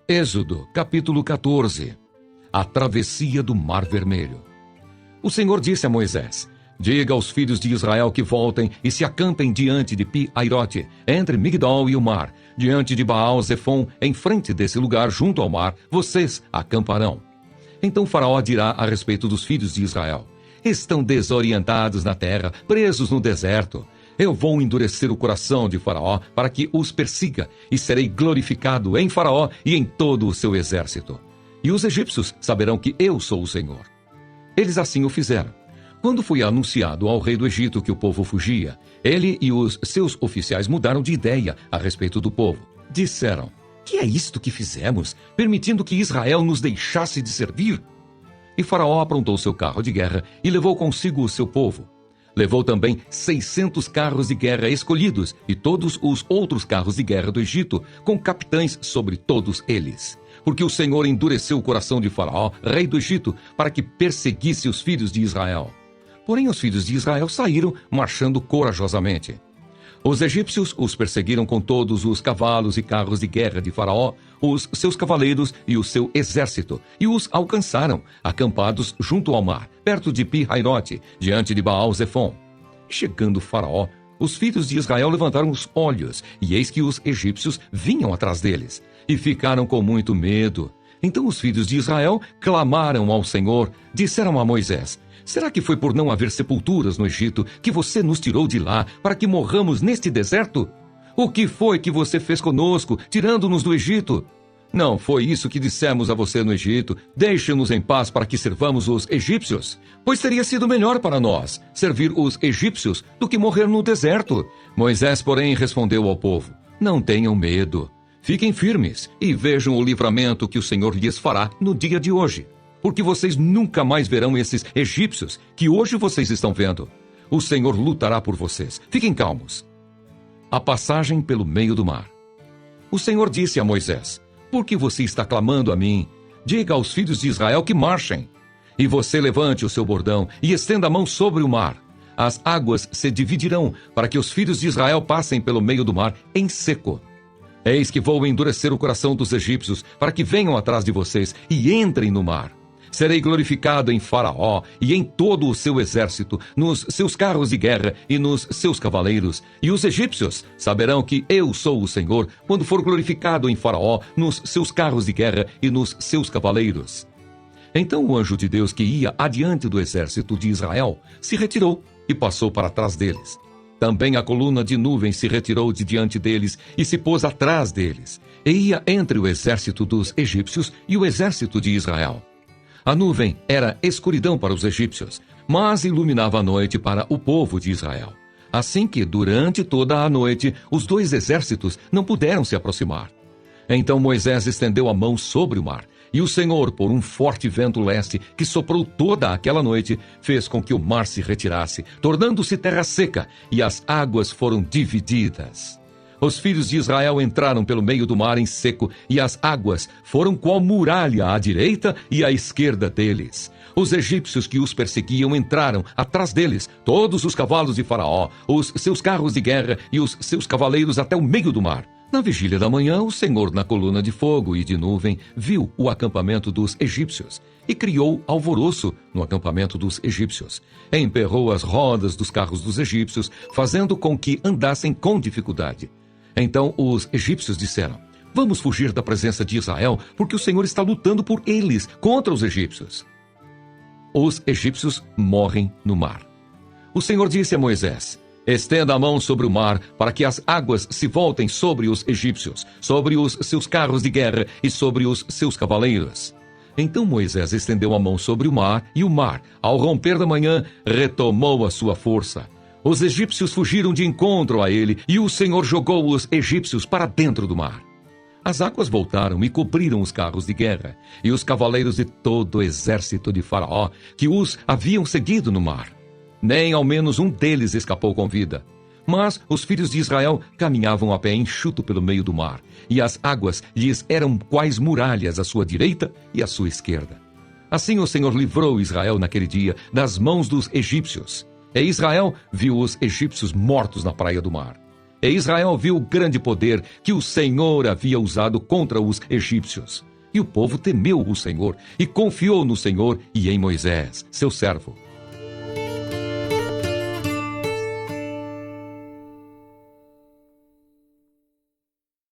Êxodo, capítulo 14. A travessia do Mar Vermelho. O Senhor disse a Moisés: diga aos filhos de Israel que voltem e se acampem diante de Pi-Airote, entre Migdol e o mar, diante de Baal-Zefon, em frente desse lugar, junto ao mar, vocês acamparão. Então Faraó dirá a respeito dos filhos de Israel: estão desorientados na terra, presos no deserto. Eu vou endurecer o coração de Faraó para que os persiga, e serei glorificado em Faraó e em todo o seu exército. E os egípcios saberão que eu sou o Senhor. Eles assim o fizeram. Quando foi anunciado ao rei do Egito que o povo fugia, ele e os seus oficiais mudaram de ideia a respeito do povo. Disseram: que é isto que fizemos, permitindo que Israel nos deixasse de servir? E Faraó aprontou seu carro de guerra e levou consigo o seu povo. Levou também 600 carros de guerra escolhidos e todos os outros carros de guerra do Egito, com capitães sobre todos eles. Porque o Senhor endureceu o coração de Faraó, rei do Egito, para que perseguisse os filhos de Israel. Porém, os filhos de Israel saíram marchando corajosamente. Os egípcios os perseguiram com todos os cavalos e carros de guerra de Faraó, os seus cavaleiros e o seu exército, e os alcançaram, acampados junto ao mar, perto de Pi-Hairote, diante de Baal-Zefon. Chegando Faraó, os filhos de Israel levantaram os olhos, e eis que os egípcios vinham atrás deles, e ficaram com muito medo. Então os filhos de Israel clamaram ao Senhor, disseram a Moisés: será que foi por não haver sepulturas no Egito que você nos tirou de lá para que morramos neste deserto? O que foi que você fez conosco, tirando-nos do Egito? Não foi isso que dissemos a você no Egito: deixe-nos em paz para que servamos os egípcios? Pois teria sido melhor para nós servir os egípcios do que morrer no deserto. Moisés, porém, respondeu ao povo: não tenham medo. Fiquem firmes e vejam o livramento que o Senhor lhes fará no dia de hoje. Porque vocês nunca mais verão esses egípcios que hoje vocês estão vendo. O Senhor lutará por vocês. Fiquem calmos. A passagem pelo meio do mar. O Senhor disse a Moisés: por que você está clamando a mim? Diga aos filhos de Israel que marchem. E você levante o seu bordão e estenda a mão sobre o mar. As águas se dividirão para que os filhos de Israel passem pelo meio do mar em seco. Eis que vou endurecer o coração dos egípcios para que venham atrás de vocês e entrem no mar. Serei glorificado em Faraó e em todo o seu exército, nos seus carros de guerra e nos seus cavaleiros. E os egípcios saberão que eu sou o Senhor, quando for glorificado em Faraó, nos seus carros de guerra e nos seus cavaleiros. Então o anjo de Deus que ia adiante do exército de Israel se retirou e passou para trás deles. Também a coluna de nuvem se retirou de diante deles e se pôs atrás deles, e ia entre o exército dos egípcios e o exército de Israel. A nuvem era escuridão para os egípcios, mas iluminava a noite para o povo de Israel. Assim que, durante toda a noite, os dois exércitos não puderam se aproximar. Então Moisés estendeu a mão sobre o mar, e o Senhor, por um forte vento leste que soprou toda aquela noite, fez com que o mar se retirasse, tornando-se terra seca, e as águas foram divididas. Os filhos de Israel entraram pelo meio do mar em seco, e as águas foram qual muralha à direita e à esquerda deles. Os egípcios que os perseguiam entraram atrás deles, todos os cavalos de Faraó, os seus carros de guerra e os seus cavaleiros até o meio do mar. Na vigília da manhã, o Senhor, na coluna de fogo e de nuvem, viu o acampamento dos egípcios e criou alvoroço no acampamento dos egípcios. Emperrou as rodas dos carros dos egípcios, fazendo com que andassem com dificuldade. Então os egípcios disseram: vamos fugir da presença de Israel, porque o Senhor está lutando por eles contra os egípcios. Os egípcios morrem no mar. O Senhor disse a Moisés: estenda a mão sobre o mar, para que as águas se voltem sobre os egípcios, sobre os seus carros de guerra e sobre os seus cavaleiros. Então Moisés estendeu a mão sobre o mar, e o mar, ao romper da manhã, retomou a sua força. Os egípcios fugiram de encontro a ele, e o Senhor jogou os egípcios para dentro do mar. As águas voltaram e cobriram os carros de guerra, e os cavaleiros de todo o exército de Faraó, que os haviam seguido no mar. Nem ao menos um deles escapou com vida. Mas os filhos de Israel caminhavam a pé enxuto pelo meio do mar, e as águas lhes eram quais muralhas à sua direita e à sua esquerda. Assim o Senhor livrou Israel naquele dia das mãos dos egípcios. E Israel viu os egípcios mortos na praia do mar. E Israel viu o grande poder que o Senhor havia usado contra os egípcios. E o povo temeu o Senhor e confiou no Senhor e em Moisés, seu servo.